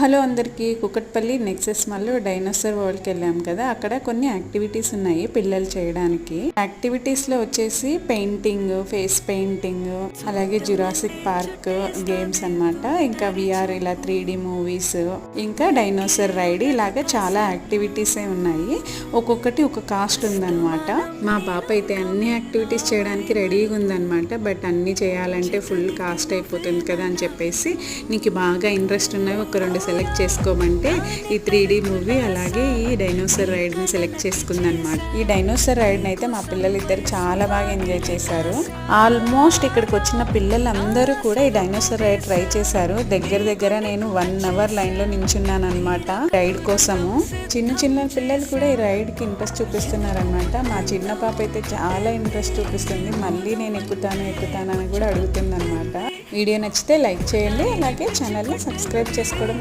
Hello అందరికీ, Kukatpally nexus మాల్లో dinosaur వరల్డ్కి వెళ్ళాం కదా. అక్కడ కొన్ని యాక్టివిటీస్ ఉన్నాయి పిల్లలు చేయడానికి. యాక్టివిటీస్లో వచ్చేసి పెయింటింగ్, ఫేస్ పెయింటింగ్, అలాగే జురాసిక్ పార్క్ గేమ్స్ అన్నమాట. ఇంకా విఆర్ ఇలా 3D మూవీస్, ఇంకా డైనోసార్ రైడ్, ఇలాగా చాలా యాక్టివిటీసే ఉన్నాయి. ఒక్కొక్కటి ఒక కాస్ట్ ఉందన్నమాట. మా పాప అయితే అన్ని యాక్టివిటీస్ చేయడానికి రెడీగా ఉందన్నమాట. బట్ అన్నీ చేయాలంటే ఫుల్ కాస్ట్ అయిపోతుంది కదా అని చెప్పేసి, నీకు బాగా ఇంట్రెస్ట్ ఉన్నవి ఒక 2 సెలెక్ట్ చేసుకోమంటే ఈ 3D మూవీ అలాగే ఈ డైనోసార్ రైడ్ని సెలెక్ట్ చేసుకుందనమాట. ఈ డైనోసార్ రైడ్ని అయితే మా పిల్లలు ఇద్దరు చాలా బాగా ఎంజాయ్ చేశారు. ఆల్మోస్ట్ ఇక్కడికి వచ్చిన పిల్లలందరూ కూడా ఈ డైనోసార్ రైడ్ ట్రై చేశారు. దగ్గర నేను 1 అవర్ లైన్లో నించున్నాను అనమాట రైడ్ కోసము. చిన్న పిల్లలు కూడా ఈ రైడ్కి ఇంట్రెస్ట్ చూపిస్తున్నారనమాట. మా చిన్న పాప అయితే చాలా ఇంట్రెస్ట్ చూపిస్తుంది. మళ్ళీ నేను ఎక్కుతాను అని కూడా అడుగుతుంది అనమాట. వీడియో నచ్చితే లైక్ చేయండి, అలాగే ఛానల్ని సబ్స్క్రైబ్ చేసుకోవడం